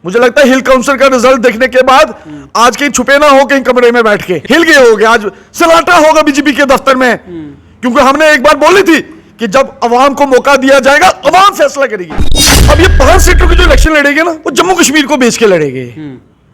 मुझे लगता है हिल काउंसिल का रिजल्ट देखने के बाद आज कहीं छुपे ना हो, कहीं कमरे में बैठ के हिल गए होगे, आज सन्नाटा होगा बीजेपी के दफ्तर में, क्योंकि हमने एक बार बोली थी कि जब अवाम को मौका दिया जाएगा अवाम फैसला करेगी। अब ये 5 सीटों की जो इलेक्शन लड़ेंगे ना, वो जम्मू कश्मीर को बेच के लड़ेंगे।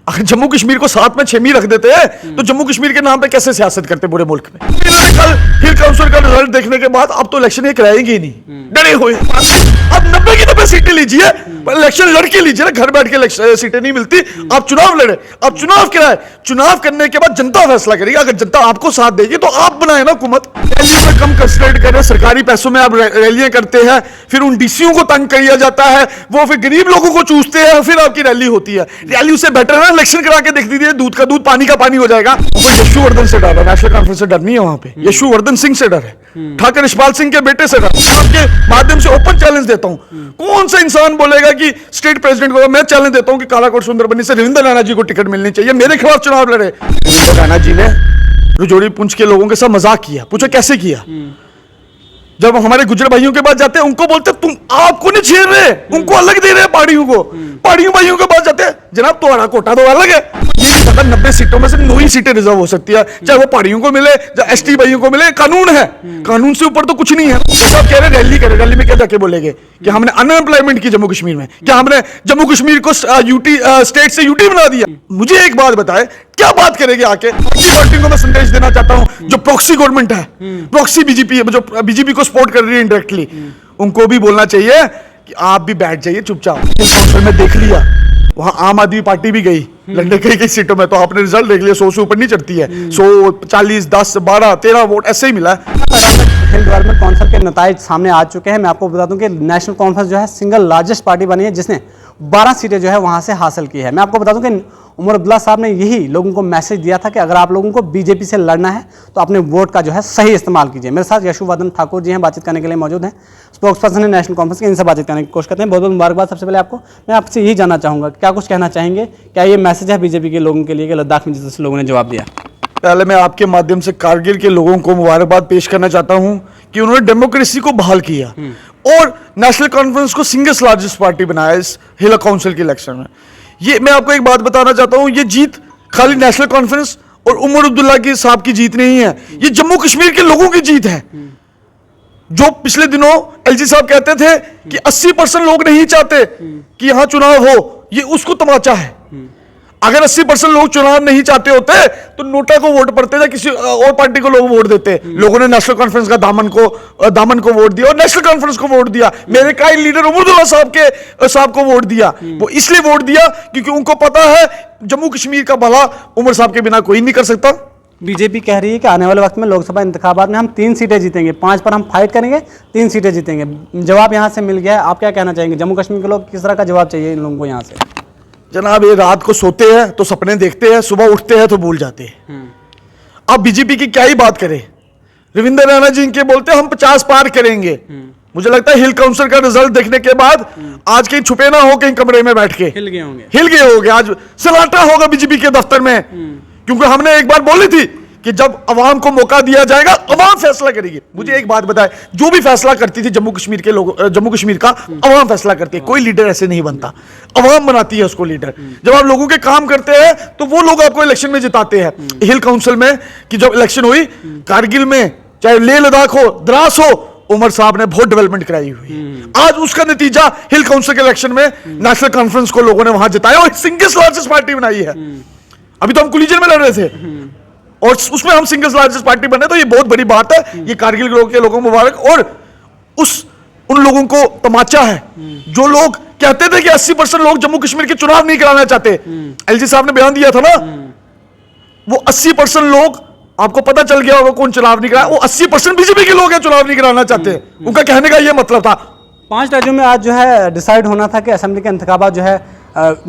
अगर जम्मू कश्मीर को साथ में 6 रख देते हैं तो जम्मू कश्मीर के नाम पे कैसे सियासत करते पूरे मुल्क में। इन्होंने कल हिल काउंसिल का रिजल्ट देखने के बाद अब तो इलेक्शन ये कराएंगे ही नहीं, डरे हुए। अब 90 की 90 सीटें लीजिए, पर इलेक्शन लड़के लीजिए ना, घर बैठ के सीटें नहीं मिलती। आप चुनाव लड़े, आप चुनाव कराए, चुनाव करने के बाद जनता फैसला करेगी। अगर जनता आपको साथ देगी तो आप बनाए ना हुकूमत। रैलियों में कम कंसंट्रेट करें, सरकारी पैसों में आप रैलियां करते हैं, फिर उन डीसीओ को तंग किया जाता है, वो फिर गरीब लोगों को चूसते हैं, फिर आपकी रैली होती है। रैली से बेटर है इलेक्शन करा के देख दीजिए, दूध का दूध पानी का पानी हो जाएगा। यशुवर्धन से डर है, नेशनल कॉन्फ्रेंस से डर नहीं है, वहां पे यशुवर्धन सिंह से डर है, ठाकुर यशपाल सिंह के बेटे से डर। आपके माध्यम से ओपन चैलेंज देता हूं, कौन सा इंसान बोलेगा कि स्टेट प्रेसिडेंट को, मैं चैलेंज देता हूं कि कालाकोट सुंदरबनी से रविंद्र रैना जी को टिकट मिलनी चाहिए, मेरे खिलाफ चुनाव लड़े। रविंद्र रैना जी ने राजौरी पुंछ के लोगों के साथ मजाक किया, पूछो कैसे किया। जब हमारे गुजर भाइयों के पास जाते हैं उनको बोलते तुम आपको नहीं छेड़ रहे, उनको अलग दे रहे हैं पहाड़ियों को। पहाड़ियों भाइयों के पास जाते हैं, जनाब तुम्हारा कोटा तो अलग है। ये नहीं पता 90 सीटों में से 9 ही सीटें रिजर्व हो सकती है, चाहे वो पहाड़ियों को मिले, चाहे एसटी भाइयों को मिले। कानून है, कानून से ऊपर तो कुछ नहीं है। सब कह रहे रैली करें, रैली में क्या जाके बोलेंगे कि हमने अनएम्प्लॉयमेंट की जम्मू कश्मीर में, क्या हमने जम्मू कश्मीर को यूटी स्टेट से यूटी बना दिया। मुझे एक बात बताए, क्या बात करेंगे आके। पार्टी को मैं संदेश देना चाहता हूं, जो प्रॉक्सी गवर्नमेंट है, प्रॉक्सी बीजेपी, जो बीजेपी को सपोर्ट कर रही है इनडायरेक्टली, उनको भी बोलना चाहिए कि आप भी बैठ जाइए चुपचाप। काउंसिल में देख लिया, वहां आम आदमी पार्टी भी गई लड़ने कई सीटों में, तो आपने रिजल्ट देख लिया, 100 से ऊपर नहीं चढ़ती है, 100, 40, 10, 12, 13 वोट ऐसे ही मिला है। हिल डेवलपमेंट काउंसिल के नताइज सामने आ चुके हैं। मैं आपको बता दूं कि नेशनल कॉन्फ्रेंस जो है सिंगल लार्जेस्ट पार्टी बनी है, जिसने 12 सीटें जो है वहां से हासिल की है। मैं आपको बता दूं कि उमर अब्दुल्ला साहब ने यही लोगों को मैसेज दिया था कि अगर आप लोगों को बीजेपी से लड़ना है तो अपने वोट का जो है सही इस्तेमाल कीजिए। मेरे साथ यशुवर्धन ठाकुर जी हैं, बातचीत करने के लिए मौजूद हैं, स्पोक्स पर्सन है नेशनल कॉन्फ्रेंस के, इनसे बातचीत करने की कोशिश करते हैं। बहुत बहुत मुबारकबाद। सबसे पहले आपको मैं आपसे यही जानना चाहूँगा, क्या कुछ कहना चाहेंगे, क्या ये मैसेज है बीजेपी के लोगों के लिए कि लद्दाख में जिस लोगों ने जवाब दिया। पहले मैं आपके माध्यम से कारगिल के लोगों को मुबारकबाद पेश करना चाहता हूं कि उन्होंने डेमोक्रेसी को बहाल किया और नेशनल कॉन्फ्रेंस को सिंगल लार्जेस्ट पार्टी बनाया इस हिल काउंसिल के इलेक्शन में। ये मैं आपको एक बात बताना चाहता हूं, ये जीत खाली नेशनल कॉन्फ्रेंस और उमर अब्दुल्ला की साहब की जीत नहीं है, ये जम्मू कश्मीर के लोगों की जीत है। जो पिछले दिनों एलजी साहब कहते थे कि 80% लोग नहीं चाहते कि यहां चुनाव हो, ये उसको तमाचा है। अगर 80% लोग चुनाव नहीं चाहते होते तो नोटा को वोट पड़ते या किसी और पार्टी को लोग वोट देते। लोगों ने नेशनल कॉन्फ्रेंस का दामन को वोट दिया और नेशनल कॉन्फ्रेंस को वोट दिया। मेरे कई लीडर उमर अब्दुल्ला साहब को वोट दिया। वो इसलिए वोट दिया क्योंकि उनको पता है जम्मू कश्मीर का भला उमर साहब के बिना कोई नहीं कर सकता। बीजेपी कह रही है कि आने वाले वक्त में लोकसभा इंतखाबात में हम 3 सीटें जीतेंगे, 5 पर हम फाइट करेंगे, 3 सीटें जीतेंगे। जवाब यहाँ से मिल गया है, आप क्या कहना चाहेंगे? जम्मू कश्मीर के लोग किस तरह का जवाब चाहिए इन लोगों को यहाँ से? जनाब, ये रात को सोते हैं तो सपने देखते हैं, सुबह उठते हैं तो भूल जाते हैं। अब बीजेपी की क्या ही बात करें। रविंद्र रैना जी इनके बोलते हैं हम 50 पार करेंगे। मुझे लगता है हिल काउंसिल का रिजल्ट देखने के बाद आज कहीं छुपे ना हो, कहीं कमरे में बैठ के हिल गए होंगे। आज सन्नाटा होगा बीजेपी के दफ्तर में, क्योंकि हमने एक बार बोली थी कि जब अवाम को मौका दिया जाएगा अवाम फैसला करेगी। मुझे एक बात बताए, जो भी फैसला करती थी जम्मू कश्मीर के लोग, जम्मू कश्मीर का अवाम फैसला करती है, कोई लीडर ऐसे नहीं बनता, अवाम बनाती है उसको लीडर। जब आप लोगों के काम करते हैं तो वो लोग आपको इलेक्शन में जिताते हैं। हिल काउंसिल में कि जब इलेक्शन हुई कारगिल में, चाहे लेह लद्दाख हो, द्रास हो, उमर साहब ने बहुत डेवलपमेंट कराई हुई। आज उसका नतीजा हिल काउंसिल के इलेक्शन में नेशनल कॉन्फ्रेंस को लोगों ने वहां जिताया और सिंगल लार्जेस्ट पार्टी बनाई है। अभी तो हम कोलिजन में लड़ रहे थे और उसमें हम सिंगल लार्जेस्ट पार्टी बने, तो ये बहुत बड़ी बात है। ये कारगिल के लोगों को मुबारक। और उन लोगों को तमाचा है जो लोग कहते थे कि 80% लोग जम्मू कश्मीर के चुनाव नहीं कराना चाहते। एलजी साहब ने बयान दिया था ना, वो 80% लोग, आपको पता चल गया होगा कौन चुनाव नहीं करा, वो 80% बीजेपी के लोग हैं चुनाव नहीं कराना चाहते। उनका कहने का ये मतलब था। 5 राज्यों में आज जो है डिसाइड होना था कि असेंबली के इंतखाबात जो है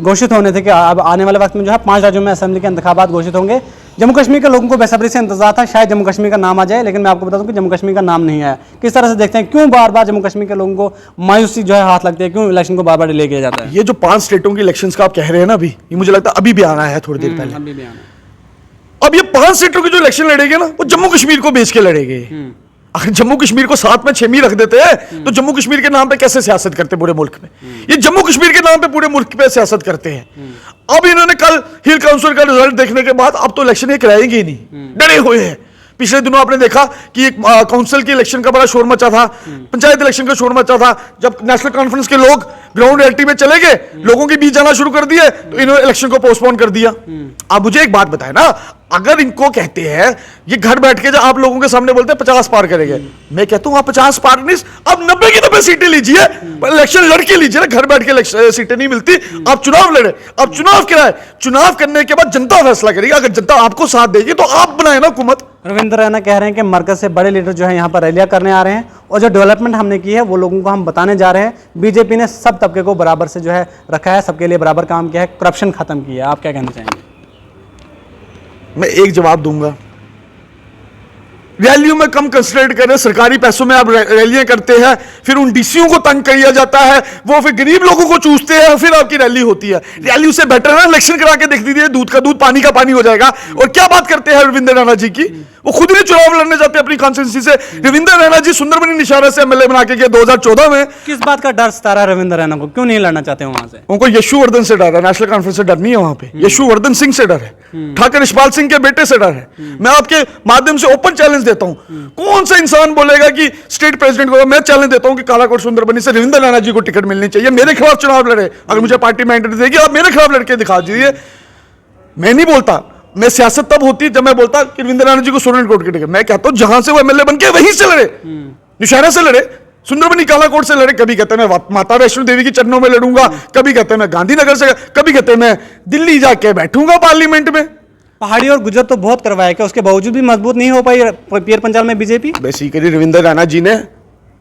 घोषित होने थे कि अब आने वाले वक्त में जो है 5 राज्यों में असेंबली के इंतखाबात घोषित होंगे। जम्मू कश्मीर के लोगों को बेसब्री से इंतजार था शायद जम्मू कश्मीर का नाम आ जाए, लेकिन मैं आपको बता दूं कि जम्मू कश्मीर का नाम नहीं आया। किस तरह से देखते हैं, क्यों बार बार जम्मू कश्मीर के लोगों को मायूसी जो है हाथ लगती है, क्यों इलेक्शन को बार बार डिले किया जाता है? ये जो 5 स्टेटों की इलेक्शंस का आप कह रहे हैं ना, अभी ये मुझे लगता है अभी भी आना है, थोड़ी देर पहले अब ये 5 सीटों के जो इलेक्शन लड़ेंगे ना, वो जम्मू कश्मीर को बेच के लड़ेंगे। अगर जम्मू कश्मीर को साथ में 6 रख देते हैं तो जम्मू कश्मीर के नाम पे कैसे सियासत करते पूरे मुल्क में? ये जम्मू कश्मीर के नाम पे पूरे मुल्क पे सियासत करते हैं। अब इन्होंने कल हिल काउंसिल का रिजल्ट देखने के बाद अब तो इलेक्शन ये कराएंगे ही नहीं, डरे हुए हैं। पिछले दिनों आपने देखा कि एक काउंसिल की इलेक्शन का बड़ा शोर मचा था, पंचायत इलेक्शन का शोर मचा था। जब नेशनल कॉन्फ्रेंस के लोग ग्राउंड रियलिटी में चले गए, लोगों के बीच जाना शुरू कर दिए, तो इन्होंने इलेक्शन को पोस्टपोन कर दिया। आप मुझे एक बात बताएं ना, अगर इनको कहते हैं ये घर बैठ के जो आप लोगों के सामने बोलते हैं 50 पार करेंगे, मैं कहता हूं आप 50 पार नहीं, आप 90 की 90 सीटें लीजिए, इलेक्शन लड़के लीजिए ना। घर बैठ के सीटें नहीं मिलती, आप चुनाव लड़े, आप चुनाव कराए, चुनाव करने के बाद जनता फैसला करेगी। अगर जनता आपको साथ देगी तो आप बनाए ना हुकूमत। रविंद्र रैना कह रहे हैं कि मरकज से बड़े लीडर जो है यहाँ पर रैलियां करने आ रहे हैं और जो डेवलपमेंट हमने की है वो लोगों को हम बताने जा रहे हैं। बीजेपी ने सब तबके को बराबर से जो है रखा है, सबके लिए बराबर काम किया है, करप्शन खत्म किया है। आप क्या कहना चाहेंगे? मैं एक जवाब दूंगा, रैलियों में कम कंसंट्रेट करें, सरकारी पैसों में आप रैलियां करते हैं, फिर उन डीसीओ को तंग किया जाता है, वो फिर गरीब लोगों को चूसते हैं, फिर आपकी रैली होती है। रैली से बेटर है इलेक्शन करा के देख दीजिए, दूध का दूध पानी का पानी हो जाएगा। और क्या बात करते हैं रविंद्र रैना जी की, वो खुद ही चुनाव लड़ने जाते हैं अपनी कॉन्स्टिट्यूंसी से। रविंद्र रैना जी सुंदरबनी निशारा से एमएलए बना के गए 2014 में। किस बात का डर सता रहा है रविंद्र रैना को, क्यों नहीं लड़ना चाहते वहां से? उनको यशुवर्धन से डर है, नेशनल कॉन्फ्रेंस से डर नहीं है वहां पे, यशुवर्धन सिंह से डर है, ठाकुर यशपाल सिंह के बेटे से डर है। मैं आपके माध्यम से ओपन चैलेंज देता हूं, कौन सा इंसान बोलेगा कि स्टेट प्रेसिडेंट को, मैं चैलेंज देता हूं कि कालाकोट सुंदरबनी से रविंद्र रैना जी को टिकट मिलनी चाहिए, मेरे खिलाफ चुनाव लड़े। अगर मुझे पार्टी में एंट्री देगी, आप मेरे खिलाफ लड़के दिखा दीजिए। मैं नहीं बोलता, मैं सियासत तब होती जब मैं बोलता कि रविंद्र रैना जी को सुप्रीम कोर्ट की टिकट। मैं कहता हूं जहां से वो एमएलए बन के वहीं से लड़े, निशाना से लड़े, सुंदरबनी कालाकोट से लड़े। कभी कहते हैं मैं माता वैष्णो देवी के चरणों में लड़ूंगा, कभी कहते हैं मैं गांधीनगर से, कभी कहते हैं मैं दिल्ली जाके बैठूंगा पार्लियामेंट में। पहाड़ी और गुजरात तो बहुत करवाया, क्या उसके बावजूद भी मजबूत नहीं हो पाई पीर पंजाल में बीजेपी? बेसिकली रविंद्र रैना जी ने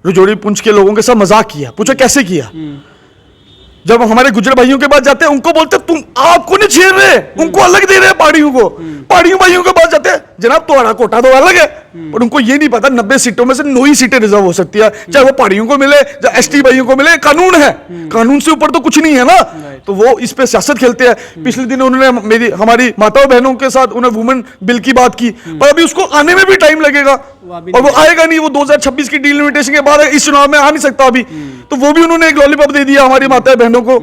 रजौरी पुंछ के लोगों के साथ मजाक किया। पूछो कैसे किया? जब हमारे गुजर भाइयों के पास जाते हैं, उनको बोलते तुम आपको नहीं छेड़ रहे, उनको अलग दे रहे हैं पहाड़ियों को। पहाड़ियों भाइयों के पास जाते हैं, जनाब तुम्हारा कोटा तो अलग है, और उनको ये नहीं पता 90 सीटों में से 9 ही सीटें रिजर्व हो सकती है, चाहे वो पहाड़ियों को मिले चाहे एसटी भाइयों को मिले। कानून है, कानून से ऊपर तो कुछ नहीं है ना। तो वो इस पे सियासत खेलते हैं। पिछले दिन उन्होंने हमारी माताओं बहनों के साथ उन्हें वुमेन बिल की बात की, पर अभी उसको आने में भी टाइम लगेगा, और वो आएगा नहीं। वो 2026 की डिलिमिटेशन के बाद इस चुनाव में आ नहीं सकता अभी, तो वो भी उन्होंने एक लॉलीपॉप दे दिया हमारी माताएं बहनों को।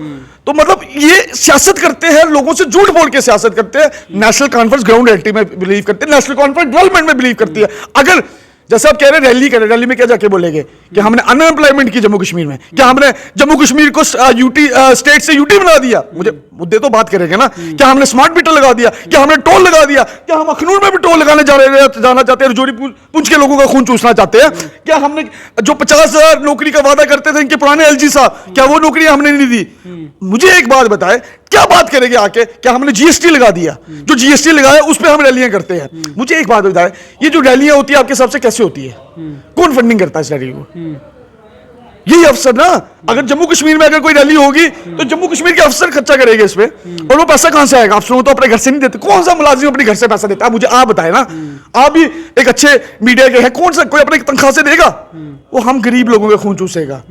तो मतलब ये सियासत करते हैं, लोगों से झूठ बोल के सियासत करते हैं। नेशनल कॉन्फ्रेंस ग्राउंड रियलिटी में बिलीव करते हैं, नेशनल कॉन्फ्रेंस डेवलपमेंट में बिलीव करती है। अगर जैसे आप कह रहे हैं रैली करें, रैली में क्या जाके बोलेंगे कि हमने अनएम्प्लॉयमेंट की जम्मू कश्मीर में, क्या हमने जम्मू कश्मीर को यूटी स्टेट से यूटी बना दिया? मुझे मुद्दे तो बात करेंगे ना। क्या हमने स्मार्ट मीटर लगा दिया? क्या हमने टोल लगा दिया? क्या हम अखनूर में भी टोल लगाने जाना चाहते हैं? रजौरी पुंछ के लोगों का खून चूसना चाहते हैं? क्या हमने जो 50,000 नौकरी का वादा करते थे इनके पुराने एलजी साहब, क्या वो नौकरी हमने नहीं दी? मुझे एक बात बताए, क्या बात करेंगे आके? क्या हमने जीएसटी लगा दिया? जो जीएसटी लगाया उस पर हम रैलियां करते हैं। मुझे एक बात बताए, ये जो रैलियां होती है आपके हिसाब से कैसे होती है? कौन फंडिंग करता है इस रैली को? यही अफसर ना। अगर जम्मू कश्मीर में अगर कोई रैली होगी तो जम्मू कश्मीर के अफसर खर्चा करेंगे इस पे, और वो पैसा कहां से आएगा? अफसरों तो अपने घर से नहीं देते। कौन सा मुलाजिम अपने घर से पैसा देता है? मुझे आप बताए ना। आप भी एक अच्छे मीडिया के हैं, कौन सा कोई अपने तनख्वाह से देगा? वो हम गरीब लोगों के खून चूसेगा।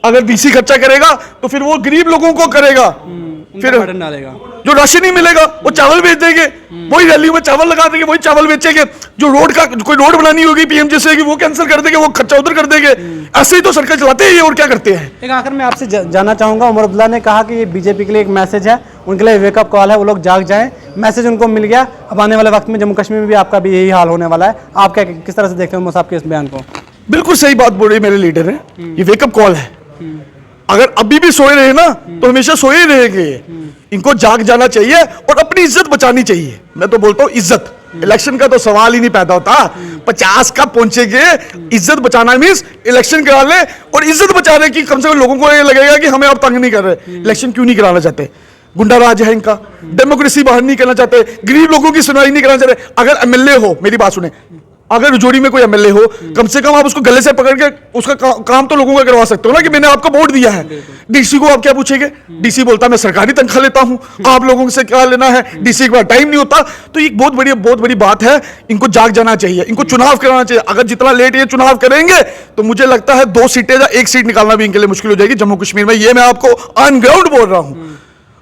अगर डीसी खर्चा करेगा तो फिर वो गरीब लोगों को करेगा, फिर डालेगा। जो राशन नहीं मिलेगा वो चावल बेच देंगे, वही रैली में चावल लगा देंगे, वही चावल बेचेंगे। जो रोड का कोई रोड बनानी होगी पीएमजेएसवाई की, वो कैंसिल कर देंगे, वो खर्चा उधर कर देंगे। ऐसे ही तो सरकार चलाते हैं और क्या करते हैं। एक आखिर में आपसे जानना चाहूंगा, उमर अब्दुल्ला ने कहा कि ये बीजेपी के लिए एक मैसेज है, उनके लिए वेकअप कॉल है, वो लोग जाग जाएं। मैसेज उनको मिल गया। अब आने वाले वक्त में जम्मू कश्मीर में भी आपका भी यही हाल होने वाला है। आप क्या किस तरह से देखते हैं साहब के इस बयान को? बिल्कुल सही बात बोल रहे मेरे लीडर है, ये वेकअप कॉल है। अगर अभी भी सोए रहे ना तो हमेशा सोए ही रहेंगे। इनको जाग जाना चाहिए और अपनी इज्जत बचानी चाहिए। मैं तो बोलता हूँ इज्जत, इलेक्शन का तो सवाल ही नहीं पैदा होता। 50 कब पहुंचेंगे? इज्जत बचाना मींस इलेक्शन करा ले, और इज्जत बचा रहे कि कम से कम लोगों को ये लगेगा कि हमें अब तंग नहीं कर रहे। इलेक्शन क्यों नहीं कराना चाहते? गुंडा राज है इनका, डेमोक्रेसी बाहर नहीं करना चाहते, गरीब लोगों की सुनवाई नहीं करना चाहते। अगर एमएलए हो, मेरी बात सुने, अगर रजौरी में कोई एमएलए हो, कम से कम आप उसको गले से पकड़ के उसका काम तो लोगों का करवा सकते हो ना, कि मैंने आपको वोट दिया है। डीसी को आप क्या पूछेंगे? डीसी बोलता मैं सरकारी तनख्वाह लेता हूं, आप लोगों से क्या लेना है? डीसी के पास टाइम नहीं होता। तो ये बहुत बड़ी बात है। इनको जाग जाना चाहिए, इनको चुनाव कराना चाहिए। अगर जितना लेट ये चुनाव करेंगे तो मुझे लगता है 2 सीटें या 1 सीट निकालना भी इनके लिए मुश्किल हो जाएगी जम्मू कश्मीर में। ये मैं आपको ऑन ग्राउंड बोल रहा हूं।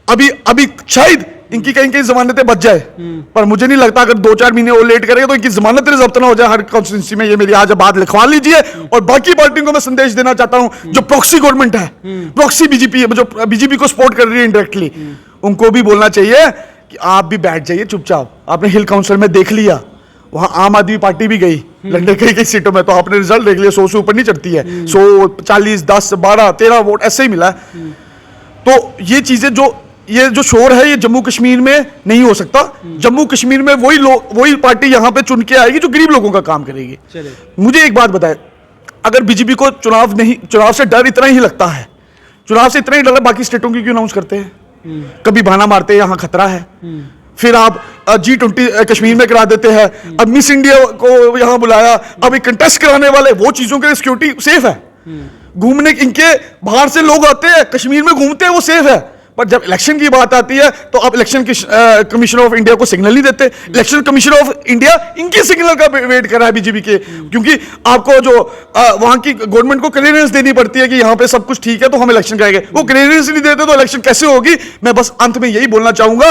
अभी शायद इनकी कहीं कहीं जमानतें बच जाए, पर मुझे नहीं लगता अगर 2-4 महीने और लेट करेगा तो इनकी जमानतें जब्त ना हो जाए हर कॉन्स्टिट्यूंसी में। ये मेरी आज बात लिखवा लीजिए। और बाकी पार्टियों को मैं संदेश देना चाहता हूं जो प्रॉक्सी गवर्नमेंट है, प्रॉक्सी बीजेपी है, जो बीजेपी को सपोर्ट कर रही है इनडायरेक्टली, उनको भी बोलना चाहिए कि आप भी बैठ जाइए चुपचाप। आपने हिल काउंसिल में देख लिया, वहां आम आदमी पार्टी भी गई लंदन कई सीटों में, तो आपने रिजल्ट देख लिया, 100 से ऊपर नहीं चढ़ती है, 100, 40, 10, 12, 13 वोट ऐसे ही मिला है। तो ये चीजें ये जो शोर है ये जम्मू कश्मीर में नहीं हो सकता। जम्मू कश्मीर में वही पार्टी यहां पे चुन के आएगी जो गरीब लोगों का काम करेगी। मुझे एक बात बताए, अगर बीजेपी को चुनाव से डर इतना ही लगता है, चुनाव से इतना ही डर है, बाकी स्टेटों की क्यों अनाउंस करते हैं? कभी बहाना मारते हैं यहां खतरा है, फिर आप G20 कश्मीर में करा देते हैं, अब मिस इंडिया को यहां बुलाया, अब एक कंटेस्ट कराने वाले, वो चीजों के लिए सिक्योरिटी सेफ है। घूमने इनके बाहर से लोग आते हैं कश्मीर में घूमते हैं, वो सेफ है। पर जब इलेक्शन की बात आती है तो आप इलेक्शन कमीशन ऑफ इंडिया को सिग्नल नहीं देते। इलेक्शन कमीशन ऑफ इंडिया इनके सिग्नल का वेट कर रहा है बीजेपी के, क्योंकि आपको जो वहां की गवर्नमेंट को क्लियरेंस देनी पड़ती है कि यहां पे सब कुछ ठीक है तो हम इलेक्शन कराएंगे। वो क्लियरेंस नहीं देते तो इलेक्शन कैसे होगी? मैं बस अंत में यही बोलना चाहूंगा,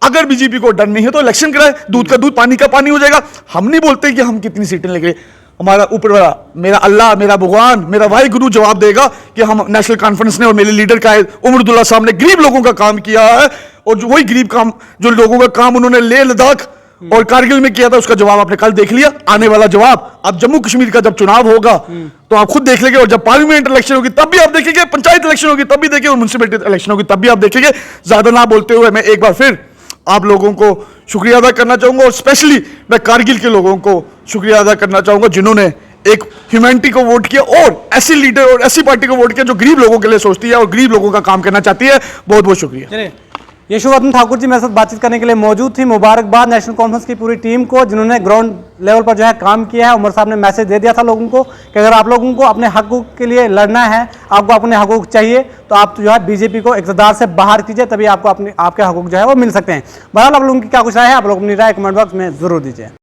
अगर बीजेपी को डर नहीं है तो इलेक्शन कराए, दूध का दूध पानी का पानी हो जाएगा। हम नहीं बोलते कि हम कितनी सीटें लेंगे, हमारा ऊपर वाला मेरा अल्लाह, मेरा भगवान, मेरा भाई गुरु जवाब देगा कि हम नेशनल कॉन्फ्रेंस ने और मेरे लीडर का उमर अब्दुल्ला साहब ने गरीब लोगों का काम किया है, और जो वही गरीब काम जो लोगों का काम उन्होंने लेह लद्दाख और कारगिल में किया था, उसका जवाब आपने कल देख लिया। आने वाला जवाब अब जम्मू कश्मीर का जब चुनाव होगा तो आप खुद देख लेंगे, और जब पार्लियामेंट इलेक्शन होगी तब भी आप देखेंगे, पंचायत इलेक्शन होगी तब भी देखेंगे, और म्युनिसिपैलिटी इलेक्शन होगी तब भी आप देखेंगे। ज्यादा ना बोलते हुए मैं एक बार फिर आप लोगों को शुक्रिया अदा करना चाहूंगा, और स्पेशली मैं कारगिल के लोगों को शुक्रिया अदा करना चाहूंगा जिन्होंने एक ह्यूमैनिटी को वोट किया और ऐसी लीडर और ऐसी पार्टी को वोट किया जो गरीब लोगों के लिए सोचती है और गरीब लोगों का काम करना चाहती है। बहुत बहुत शुक्रिया। यशोवर्धन ठाकुर जी मेरे साथ बातचीत करने के लिए मौजूद थी। मुबारकबाद नेशनल कॉन्फ्रेंस की पूरी टीम को जिन्होंने ग्राउंड लेवल पर जो है काम किया है। उमर साहब ने मैसेज दे दिया था लोगों को कि अगर आप लोगों को अपने हकों के लिए लड़ना है, आपको अपने हकों चाहिए, तो आप जो है बीजेपी को इक़्तिदार से बाहर कीजिए, तभी आपको आपके हकों जो है वो मिल सकते हैं। बहरहाल आप लोगों की क्या कुछ राय है, आप लोग अपनी राय कमेंट बॉक्स में जरूर दीजिए।